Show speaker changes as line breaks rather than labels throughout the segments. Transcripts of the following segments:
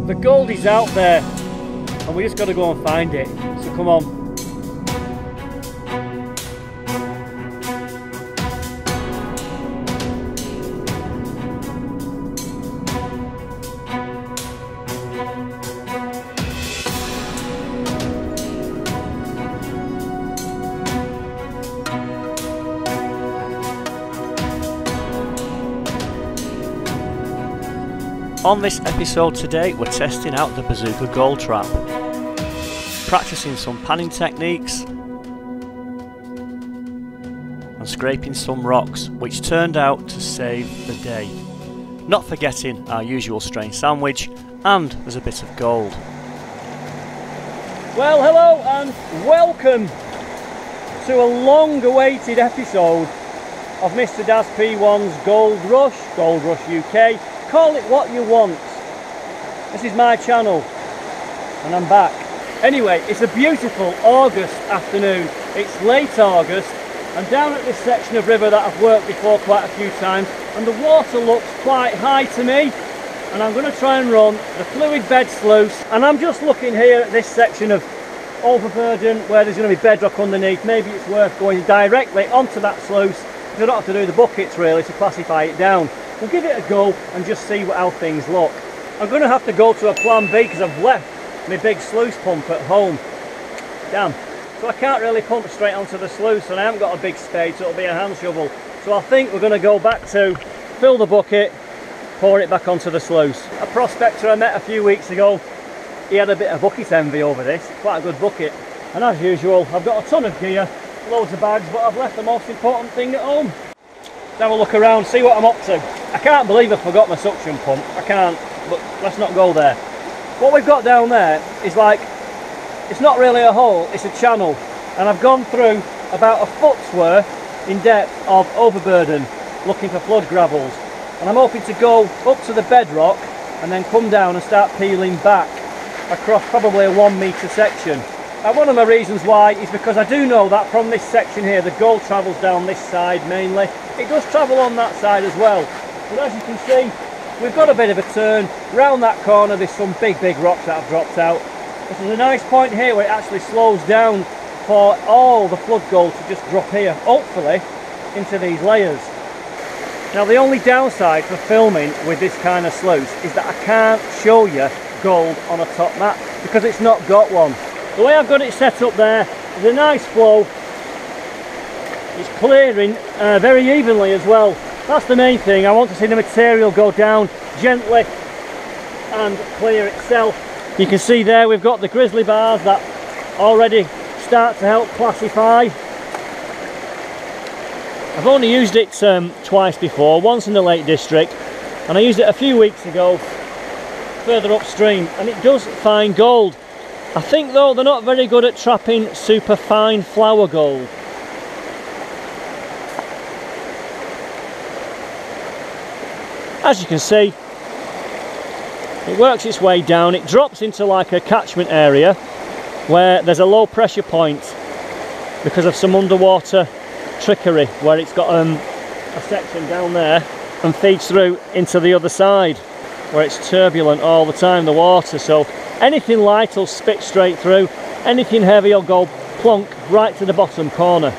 The gold is out there and we just got to go and find it. So come on.
On this episode today, we're testing out the Bazooka Gold trap, practicing some panning techniques and scraping some rocks, which turned out to save the day. Not forgetting our usual strain sandwich, and there's a bit of gold.
Well, hello and welcome to a long-awaited episode of Mr. Daz P1's Gold Rush UK. Call it what you want. This is my channel and I'm back. Anyway, it's a beautiful August afternoon. It's late August. I'm down at this section of river that I've worked before quite a few times, and the water looks quite high to me, and I'm going to try and run the fluid bed sluice. And I'm just looking here at this section of overburden where there's going to be bedrock underneath. Maybe it's worth going directly onto that sluice. I don't have to do the buckets really to classify it down. We'll give it a go and just see how things look. I'm going to have to go to a plan B because I've left my big sluice pump at home. Damn. So I can't really pump straight onto the sluice, and I haven't got a big spade, so it'll be a hand shovel. So I think we're going to go back to fill the bucket, pour it back onto the sluice. A prospector I met a few weeks ago, he had a bit of bucket envy over this. Quite a good bucket. And as usual, I've got a ton of gear, loads of bags, but I've left the most important thing at home. Let's have a look around, see what I'm up to. I can't believe I forgot my suction pump. I can't, but let's not go there. What we've got down there is like, it's not really a hole, it's a channel. And I've gone through about a foot's worth in depth of overburden looking for flood gravels. And I'm hoping to go up to the bedrock and then come down and start peeling back across probably a 1 metre section. And one of my reasons why is because I do know that from this section here the gold travels down this side mainly. It does travel on that side as well, but as you can see we've got a bit of a turn. Round that corner there's some big rocks that have dropped out. This is a nice point here where it actually slows down for all the flood gold to just drop here, hopefully into these layers. Now the only downside for filming with this kind of sluice is that I can't show you gold on a top map because it's not got one. The way I've got it set up there is a nice flow. It's clearing very evenly as well. That's the main thing. I want to see the material go down gently and clear itself. You can see there we've got the grizzly bars that already start to help classify. I've only used it twice before, once in the Lake District, and I used it a few weeks ago further upstream, and it does find gold. I think though they're not very good at trapping super fine flower gold. As you can see, it works its way down. It drops into like a catchment area where there's a low pressure point because of some underwater trickery, where it's got a section down there and feeds through into the other side where it's turbulent all the time, the water. So anything light will spit straight through, anything heavy will go plonk right to the bottom corner.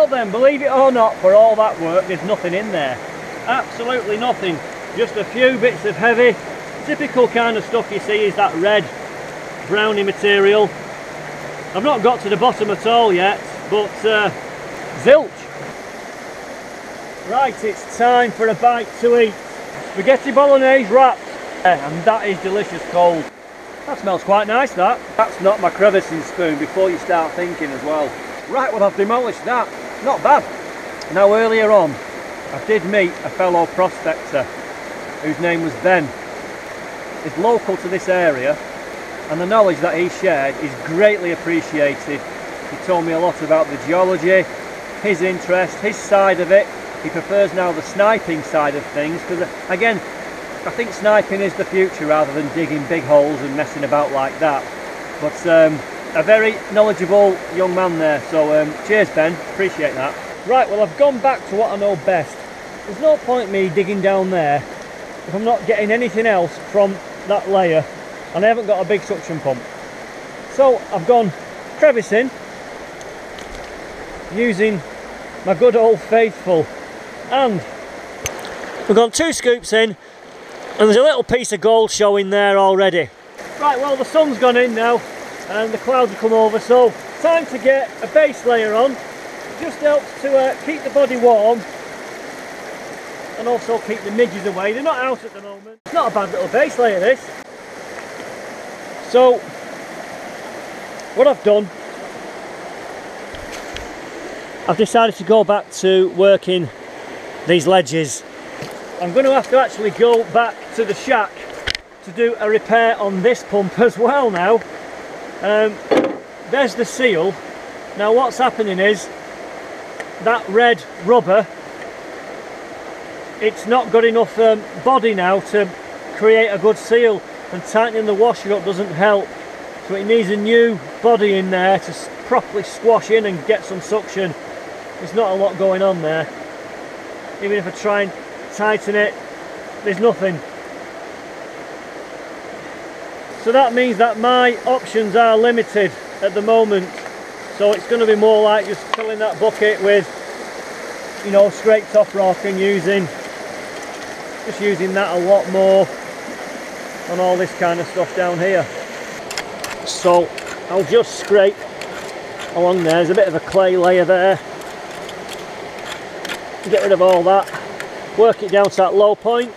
Well then, believe it or not, for all that work, there's nothing in there. Absolutely nothing. Just a few bits of heavy, typical kind of stuff you see is that red, browny material. I've not got to the bottom at all yet, but zilch. Right, it's time for a bite to eat. Spaghetti bolognese wrapped, and that is delicious cold. That smells quite nice, that. That's not my crevicing spoon before you start thinking as well. Right, well I've demolished that. Not bad. Now earlier on, I did meet a fellow prospector whose name was Ben. He's local to this area, and the knowledge that he shared is greatly appreciated. He told me a lot about the geology, his interest, his side of it. He prefers now the sniping side of things, because again, I think sniping is the future rather than digging big holes and messing about like that. But a very knowledgeable young man there, so cheers Ben, appreciate that. Right, well I've gone back to what I know best. There's no point me digging down there if I'm not getting anything else from that layer, and I haven't got a big suction pump. So I've gone crevicing using my good old faithful, and we've gone 2 scoops in, and there's a little piece of gold showing there already. Right, well the sun's gone in now and the clouds have come over, so time to get a base layer on. It just helps to keep the body warm and also keep the midges away. They're not out at the moment. It's not a bad little base layer this. So what I've done, I've decided to go back to working these ledges. I'm going to have to actually go back to the shack to do a repair on this pump as well now. There's the seal. Now what's happening is that red rubber, it's not got enough body now to create a good seal, and tightening the washer up doesn't help. So it needs a new body in there to properly squash in and get some suction. There's not a lot going on there. Even if I try and tighten it, there's nothing. So that means that my options are limited at the moment. So it's going to be more like just filling that bucket with, you know, scraped top rock and using that a lot more on all this kind of stuff down here. So I'll just scrape along there. There's a bit of a clay layer there. Get rid of all that. Work it down to that low point.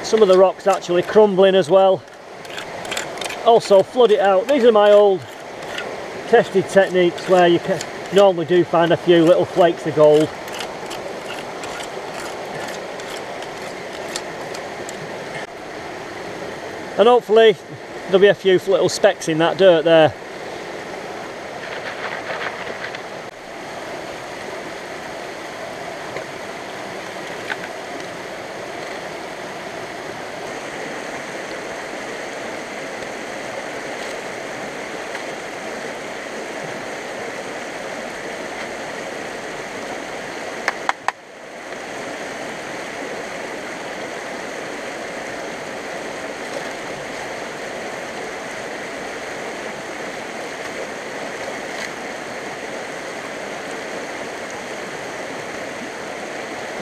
Some of the rock's actually crumbling as well. Also flood it out. These are my old tested techniques where you can normally do find a few little flakes of gold. And hopefully there'll be a few little specks in that dirt there.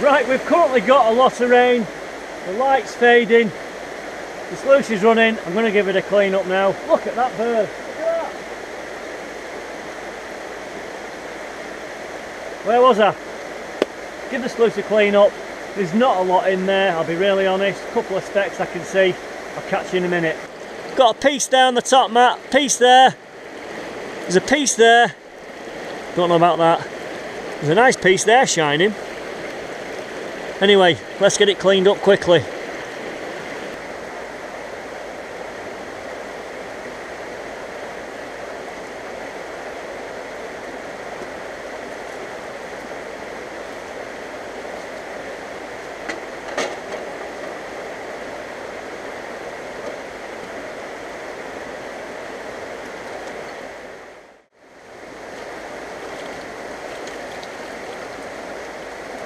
Right, we've currently got a lot of rain, the light's fading, the sluice is running. I'm going to give it a clean up now. Look at that bird, look at that. Where was I? Give the sluice a clean up. There's not a lot in there, I'll be really honest. A couple of specks I can see. I'll catch you in a minute. Got a piece there on the top mat, piece there. There's a piece there. Don't know about that. There's a nice piece there shining. Anyway, let's get it cleaned up quickly.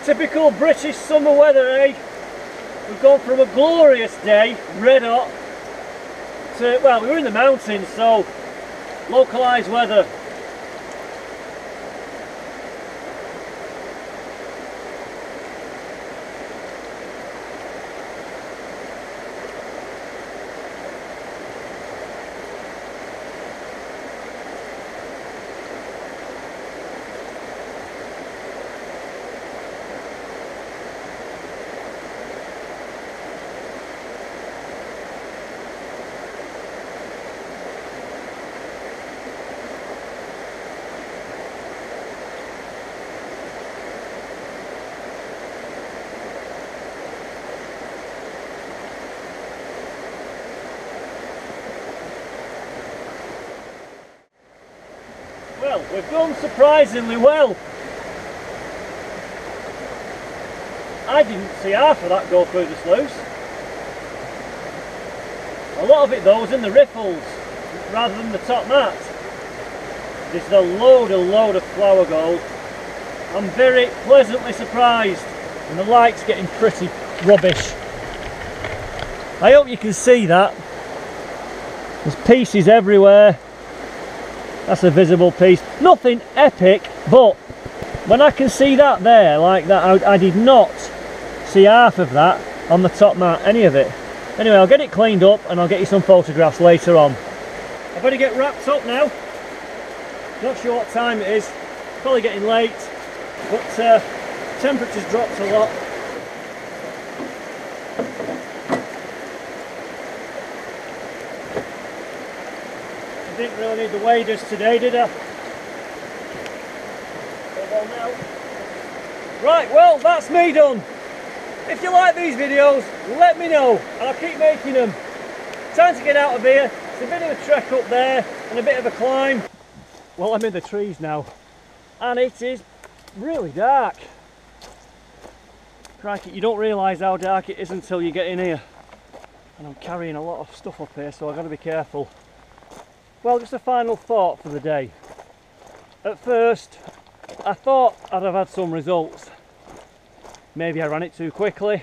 Typical British summer weather, eh? We've gone from a glorious day, red hot, to, well, we were in the mountains, so localised weather. Well, we've done surprisingly well. I didn't see half of that go through the sluice. A lot of it though was in the riffles rather than the top mat. There's a load of flower gold. I'm very pleasantly surprised, and the light's getting pretty rubbish. I hope you can see that. There's pieces everywhere. That's a visible piece. Nothing epic, but when I can see that there like that, I did not see half of that on the top mat, any of it. Anyway, I'll get it cleaned up and I'll get you some photographs later on. I better get wrapped up now. Not sure what time it is, probably getting late, but temperature's dropped a lot. I didn't really need the waders today, did I? Right, well, that's me done. If you like these videos, let me know and I'll keep making them. Time to get out of here. It's a bit of a trek up there and a bit of a climb. Well, I'm in the trees now and it is really dark. Crikey, you don't realise how dark it is until you get in here. And I'm carrying a lot of stuff up here, so I've got to be careful. Well, just a final thought for the day. At first, I thought I'd have had some results. Maybe I ran it too quickly,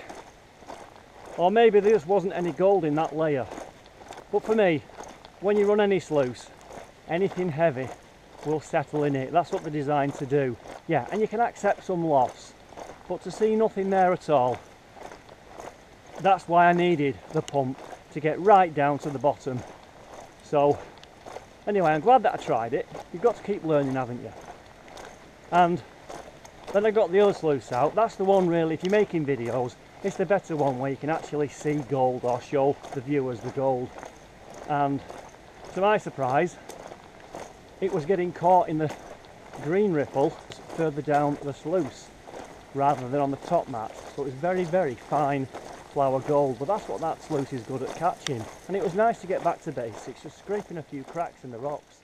or maybe there just wasn't any gold in that layer. But for me, when you run any sluice, anything heavy will settle in it. That's what they're designed to do. Yeah, and you can accept some loss, but to see nothing there at all, that's why I needed the pump to get right down to the bottom. So anyway, I'm glad that I tried it. You've got to keep learning, haven't you? And then I got the other sluice out. That's the one really, if you're making videos, it's the better one where you can actually see gold or show the viewers the gold. And to my surprise, it was getting caught in the green ripple further down the sluice rather than on the top mat. So it was very, very fine flower gold, but that's what that sluice is good at catching. And it was nice to get back to basics, just scraping a few cracks in the rocks.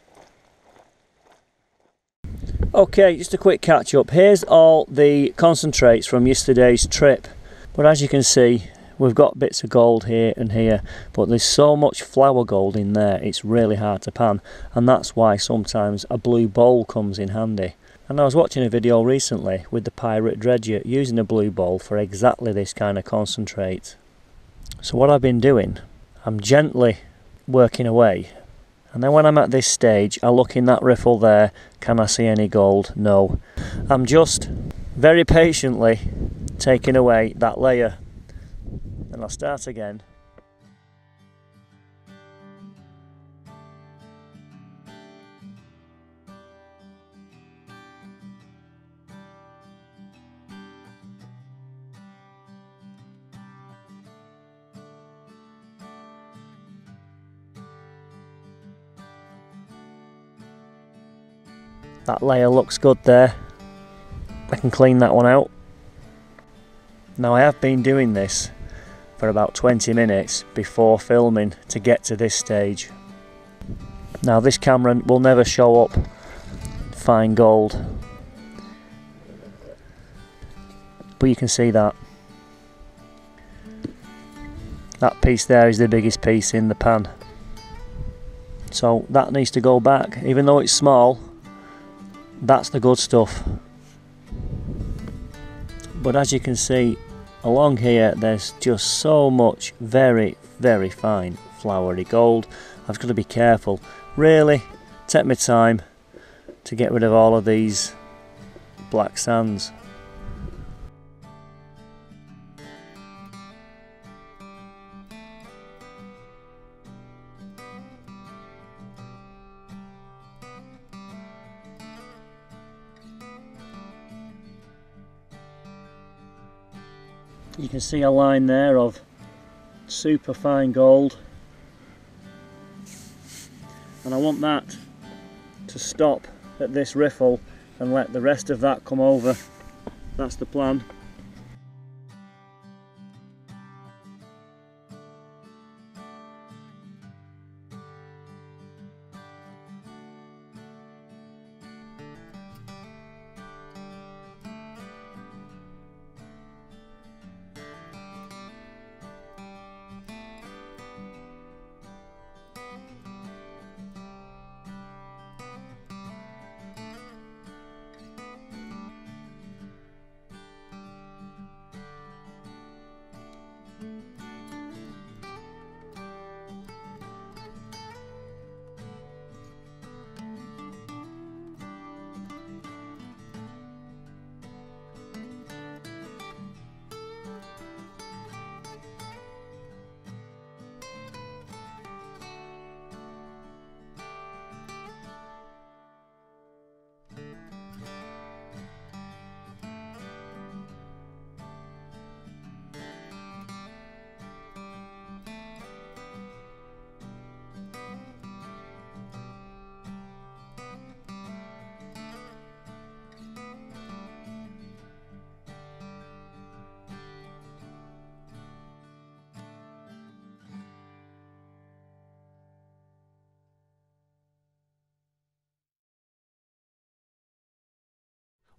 Okay, just a quick catch up. Here's all the concentrates from yesterday's trip, but as you can see, we've got bits of gold here and here, but there's so much flower gold in there it's really hard to pan, and that's why sometimes a blue bowl comes in handy. And I was watching a video recently with the pirate dredger using a blue bowl for exactly this kind of concentrate. So what I've been doing, I'm gently working away, and then when I'm at this stage I look in that riffle there. Can I see any gold? No. I'm just very patiently taking away that layer, and I'll start again. That layer looks good there. I can clean that one out. Now I have been doing this for about 20 minutes before filming to get to this stage. Now this camera will never show up fine gold, but you can see that. That piece there is the biggest piece in the pan. So that needs to go back, even though it's small. That's the good stuff. But as you can see along here, there's just so much very, very fine flowery gold. I've got to be careful, really take my time to get rid of all of these black sands. You can see a line there of super fine gold, and I want that to stop at this riffle and let the rest of that come over. That's the plan.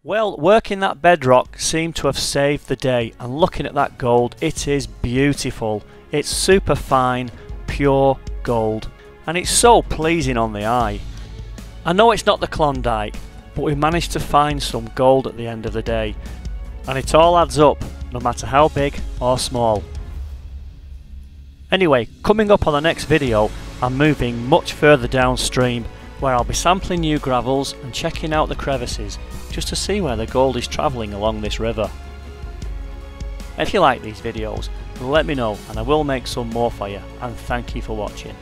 Well, working that bedrock seemed to have saved the day, and looking at that gold, it is beautiful. It's super fine, pure gold, and it's so pleasing on the eye. I know it's not the Klondike, but we managed to find some gold at the end of the day, and it all adds up, no matter how big or small. Anyway, coming up on the next video, I'm moving much further downstream, where I'll be sampling new gravels and checking out the crevices, just to see where the gold is travelling along this river. If you like these videos, let me know and I will make some more for you, and thank you for watching.